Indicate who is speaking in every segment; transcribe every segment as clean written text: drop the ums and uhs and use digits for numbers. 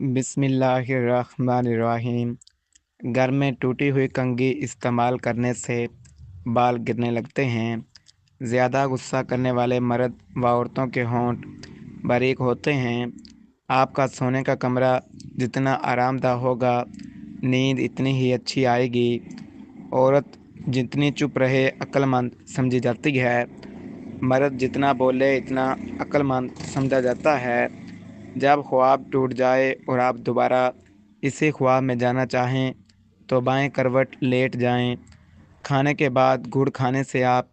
Speaker 1: बिस्मिल्लाहिर्रहमानिर्रहीम। घर में टूटी हुई कंघी इस्तेमाल करने से बाल गिरने लगते हैं। ज़्यादा गुस्सा करने वाले मर्द व औरतों के होंठ बारीक होते हैं। आपका सोने का कमरा जितना आरामदाह होगा, नींद इतनी ही अच्छी आएगी। औरत जितनी चुप रहे अक्लमंद समझी जाती है। मर्द जितना बोले इतना अक्लमंद समझा जाता है। जब ख्वाब टूट जाए और आप दोबारा इसी ख्वाब में जाना चाहें तो बाएं करवट लेट जाएं। खाने के बाद गुड़ खाने से आप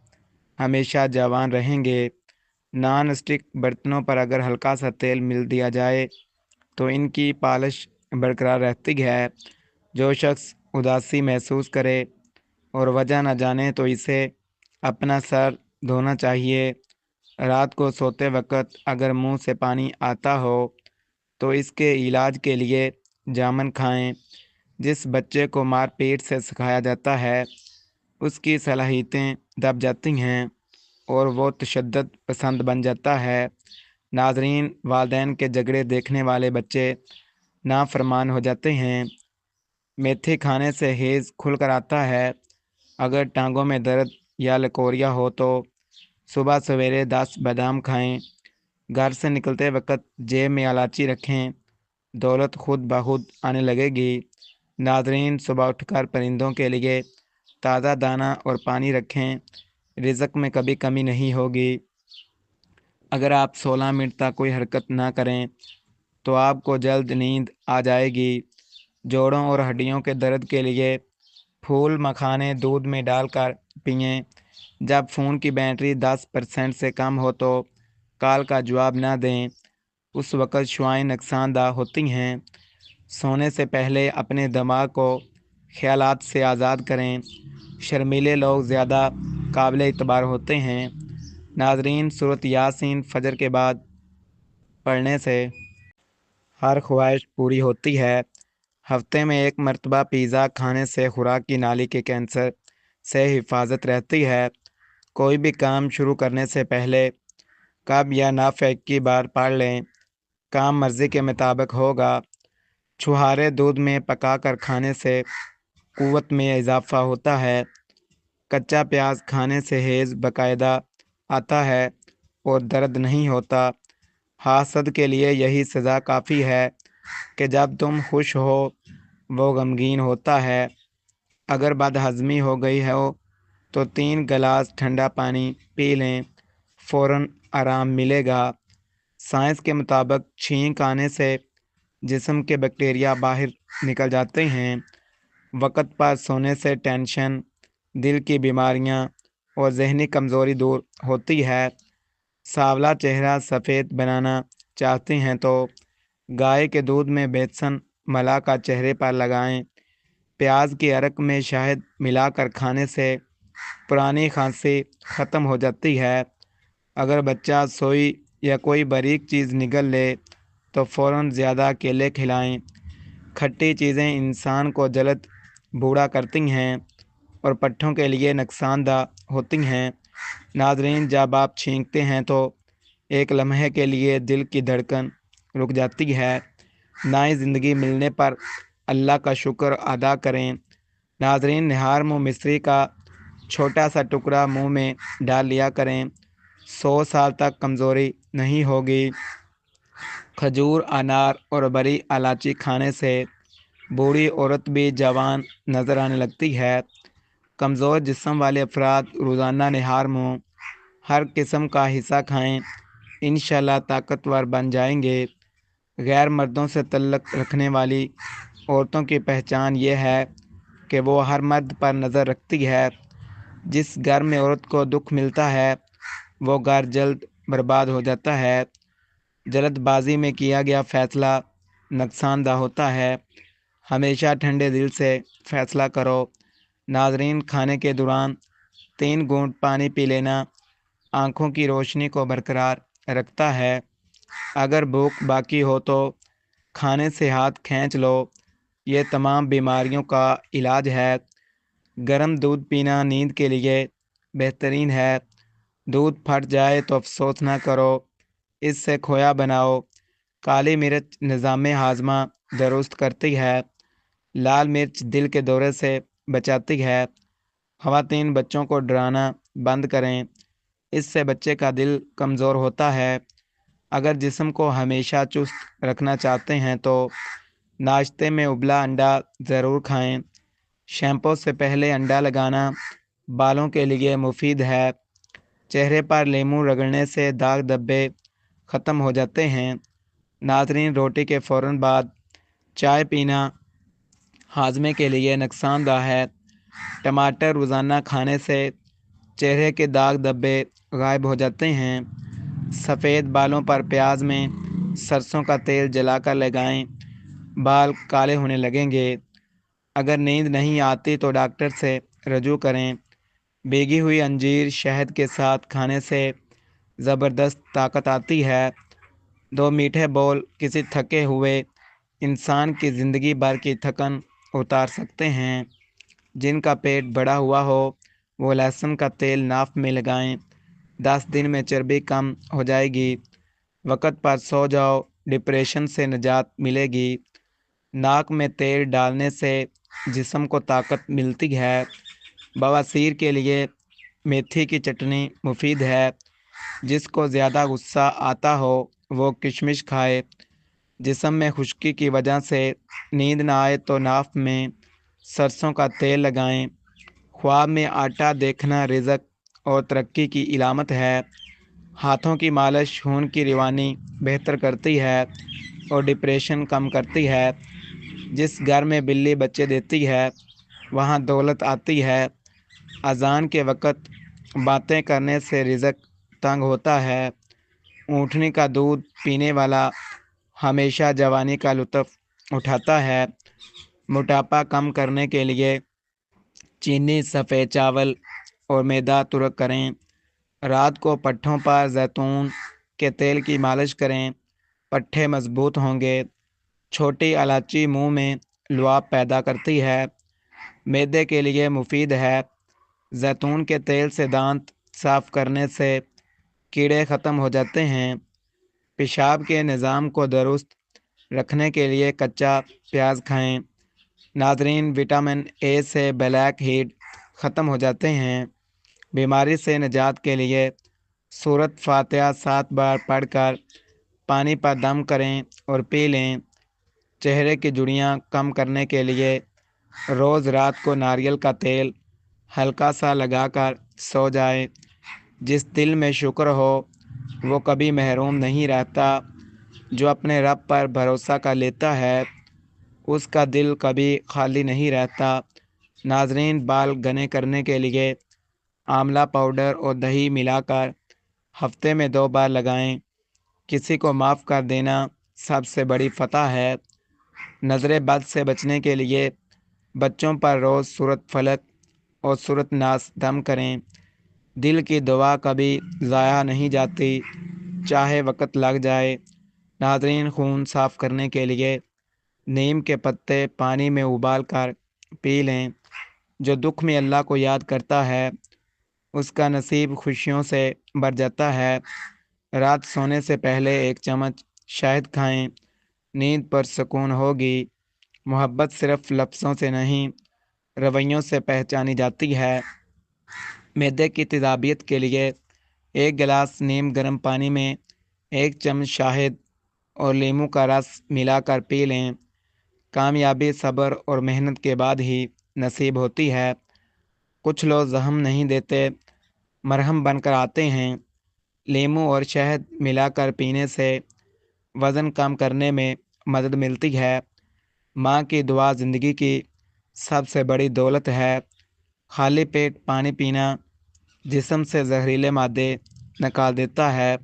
Speaker 1: हमेशा जवान रहेंगे। नॉन स्टिक बर्तनों पर अगर हल्का सा तेल मिल दिया जाए तो इनकी पॉलिश बरकरार रहती है। जो शख्स उदासी महसूस करे और वजह न जाने तो इसे अपना सर धोना चाहिए। रात को सोते वक्त अगर मुंह से पानी आता हो तो इसके इलाज के लिए जामुन खाएं। जिस बच्चे को मारपीट से सिखाया जाता है उसकी सलाहियतें दब जाती हैं और वो तशद्दुद पसंद बन जाता है। नाज़रीन, वालिदैन के झगड़े देखने वाले बच्चे नाफरमान हो जाते हैं। मेथी खाने से हेज़ खुल कर आता है। अगर टांगों में दर्द या लकोरिया हो तो सुबह सवेरे 10 बादाम खाएं। घर से निकलते वक्त जेब में इलायची रखें, दौलत खुद ब खुद आने लगेगी। नाज़रीन, सुबह उठकर परिंदों के लिए ताज़ा दाना और पानी रखें, रिज़्क में कभी कमी नहीं होगी। अगर आप 16 मिनट तक कोई हरकत ना करें तो आपको जल्द नींद आ जाएगी। जोड़ों और हड्डियों के दर्द के लिए फूल मखाने दूध में डालकर पिएं। जब फ़ोन की बैटरी 10% से कम हो तो कॉल का जवाब ना दें, उस वक़्त शुआएं नुकसानदा होती हैं। सोने से पहले अपने दिमाग को ख़यालात से आज़ाद करें। शर्मीले लोग ज़्यादा काबिल इतबार होते हैं। नाज़रीन, सूरत यासीन फ़जर के बाद पढ़ने से हर ख्वाहिश पूरी होती है। हफ्ते में एक मरतबा पिज़्ज़ा खाने से खुराक की नाली के कैंसर से हिफाजत रहती है। कोई भी काम शुरू करने से पहले कब या ना की बार पढ़ लें, काम मर्ज़ी के मुताबिक होगा। छुहारे दूध में पकाकर खाने से क़ुव्वत में इजाफ़ा होता है। कच्चा प्याज खाने से हेज़ बाकायदा आता है और दर्द नहीं होता। हासद के लिए यही सज़ा काफ़ी है कि जब तुम खुश हो वो गमगीन होता है। अगर बदहज़मी हो गई हो तो 3 गिलास ठंडा पानी पी लें, फ़ौरन आराम मिलेगा। साइंस के मुताबिक छींक आने से जिस्म के बैक्टीरिया बाहर निकल जाते हैं। वक्त पर सोने से टेंशन, दिल की बीमारियां और जहनी कमज़ोरी दूर होती है। सांवला चेहरा सफ़ेद बनाना चाहते हैं तो गाय के दूध में बेसन मिलाकर चेहरे पर लगाएं। प्याज के अरक में शहद मिलाकर खाने से पुरानी खांसी ख़त्म हो जाती है। अगर बच्चा सोई या कोई बारीक चीज़ निगल ले तो फ़ौरन ज़्यादा केले खिलाएं। खट्टी चीज़ें इंसान को जल्द बूढ़ा करती हैं और पट्ठों के लिए नुकसानदा होती हैं। नाज़रीन, जब आप छींकते हैं तो एक लम्हे के लिए दिल की धड़कन रुक जाती है। नई ज़िंदगी मिलने पर अल्लाह का शुक्र अदा करें। नाज़रीन, निहार मुँह मिस्री का छोटा सा टुकड़ा मुंह में डाल लिया करें, 100 साल तक कमज़ोरी नहीं होगी। खजूर, अनार और बड़ी इलायची खाने से बूढ़ी औरत भी जवान नज़र आने लगती है। कमज़ोर जिस्म वाले अफराद रोज़ाना निहार मुँह हर किस्म का हिस्सा खाएं, इंशाल्लाह ताकतवर बन जाएंगे। गैर मर्दों से तल्लुक़ रखने वाली औरतों की पहचान ये है कि वो हर मर्द पर नज़र रखती है। जिस घर में औरत को दुख मिलता है वो घर जल्द बर्बाद हो जाता है। जल्दबाजी में किया गया फ़ैसला नुकसानदा होता है। हमेशा ठंडे दिल से फ़ैसला करो। नाज़रीन, खाने के दौरान 3 घूंट पानी पी लेना आँखों की रोशनी को बरकरार रखता है। अगर भूख बाकी हो तो खाने से हाथ खींच लो, ये तमाम बीमारियों का इलाज है। गर्म दूध पीना नींद के लिए बेहतरीन है। दूध फट जाए तो अफसोस ना करो, इससे खोया बनाओ। کالی مرچ نظام ہاضمہ درست کرتی ہے۔ لال مرچ دل کے دورے سے بچاتی ہے۔ خواتین بچوں کو ڈرانا بند کریں، اس سے بچے کا دل کمزور ہوتا ہے۔ اگر جسم کو ہمیشہ چست رکھنا چاہتے ہیں تو ناشتے میں ابلا انڈا ضرور کھائیں۔ شیمپو سے پہلے انڈا لگانا بالوں کے لیے مفید ہے۔ چہرے پر لیموں رگڑنے سے داغ دھبے ختم ہو جاتے ہیں۔ ناظرین، روٹی کے فوراً بعد چائے پینا ہاضمے کے لیے نقصان دہ ہے۔ ٹماٹر روزانہ کھانے سے چہرے کے داغ دھبے غائب ہو جاتے ہیں۔ سفید بالوں پر پیاز میں سرسوں کا تیل جلا کر لگائیں، بال کالے ہونے لگیں گے۔ اگر نیند نہیں آتی تو ڈاکٹر سے رجوع کریں۔ بھیگی ہوئی انجیر شہد کے ساتھ کھانے سے زبردست طاقت آتی ہے۔ 2 میٹھے بول کسی تھکے ہوئے انسان کی زندگی بھر کی تھکن اتار سکتے ہیں۔ جن کا پیٹ بڑا ہوا ہو وہ لہسن کا تیل ناف میں لگائیں، 10 دن میں چربی کم ہو جائے گی۔ وقت پر سو جاؤ، ڈپریشن سے نجات ملے گی۔ ناک میں تیل ڈالنے سے جسم کو طاقت ملتی ہے۔ بواسیر کے لیے میتھی کی چٹنی مفید ہے۔ جس کو زیادہ غصہ آتا ہو وہ کشمش کھائے۔ جسم میں خشکی کی وجہ سے نیند نہ آئے تو ناف میں سرسوں کا تیل لگائیں۔ خواب میں آٹا دیکھنا رزق اور ترقی کی علامت ہے۔ ہاتھوں کی مالش خون کی روانی بہتر کرتی ہے اور ڈپریشن کم کرتی ہے۔ جس گھر میں بلی بچے دیتی ہے وہاں دولت آتی ہے۔ اذان کے وقت باتیں کرنے سے رزق تنگ ہوتا ہے۔ اونٹنی کا دودھ پینے والا ہمیشہ جوانی کا لطف اٹھاتا ہے۔ موٹاپا کم کرنے کے لیے چینی، سفید چاول اور میدا ترک کریں۔ رات کو پٹھوں پر زیتون کے تیل کی مالش کریں، پٹھے مضبوط ہوں گے۔ چھوٹی الائچی منہ میں لعاب پیدا کرتی ہے، معدے کے لیے مفید ہے۔ زیتون کے تیل سے دانت صاف کرنے سے کیڑے ختم ہو جاتے ہیں۔ پیشاب کے نظام کو درست رکھنے کے لیے کچا پیاز کھائیں۔ ناظرین، وٹامن اے سے بلیک ہیڈ ختم ہو جاتے ہیں۔ بیماری سے نجات کے لیے سورۃ فاتحہ 7 بار پڑھ کر پانی پر دم کریں اور پی لیں۔ چہرے کی جھریاں کم کرنے کے لیے روز رات کو ناریل کا تیل ہلکا سا لگا کر سو جائیں۔ جس دل میں شکر ہو وہ کبھی محروم نہیں رہتا۔ جو اپنے رب پر بھروسہ کر لیتا ہے اس کا دل کبھی خالی نہیں رہتا۔ ناظرین، بال گھنے کرنے کے لیے آملہ پاؤڈر اور دہی ملا کر ہفتے میں 2 بار لگائیں۔ کسی کو معاف کر دینا سب سے بڑی فتح ہے۔ نظر بد سے بچنے کے لیے بچوں پر روز سورۃ فلق اور سورۃ ناس دم کریں۔ دل کی دعا کبھی ضائع نہیں جاتی، چاہے وقت لگ جائے۔ ناظرین، خون صاف کرنے کے لیے نیم کے پتے پانی میں ابال کر پی لیں۔ جو دکھ میں اللہ کو یاد کرتا ہے اس کا نصیب خوشیوں سے بھر جاتا ہے۔ رات سونے سے پہلے 1 چمچ شہد کھائیں، نیند پر سکون ہوگی۔ محبت صرف لفظوں سے نہیں رویوں سے پہچانی جاتی ہے۔ معدے کی تیزابیت کے لیے 1 گلاس نیم گرم پانی میں 1 چمچ شہد اور لیموں کا رس ملا کر پی لیں۔ کامیابی صبر اور محنت کے بعد ہی نصیب ہوتی ہے۔ کچھ لوگ زخم نہیں دیتے، مرہم بن کر آتے ہیں۔ لیموں اور شہد ملا کر پینے سے وزن کم کرنے میں مدد ملتی ہے۔ ماں کی دعا زندگی کی سب سے بڑی دولت ہے۔ خالی پیٹ پانی پینا جسم سے زہریلے مادے نکال دیتا ہے۔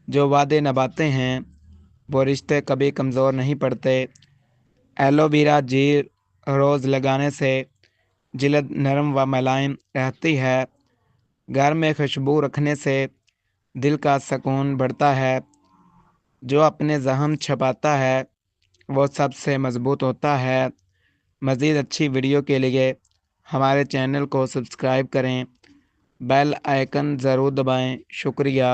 Speaker 1: جو وعدے نبھاتے ہیں وہ رشتے کبھی کمزور نہیں پڑتے۔ ایلو ویرا جیل روز لگانے سے جلد نرم و ملائم رہتی ہے۔ گھر میں خوشبو رکھنے سے دل کا سکون بڑھتا ہے۔ جو اپنے زخم چھپاتا ہے وہ سب سے مضبوط ہوتا ہے۔ مزید اچھی ویڈیو کے لیے ہمارے چینل کو سبسکرائب کریں، بیل آئیکن ضرور دبائیں۔ شکریہ۔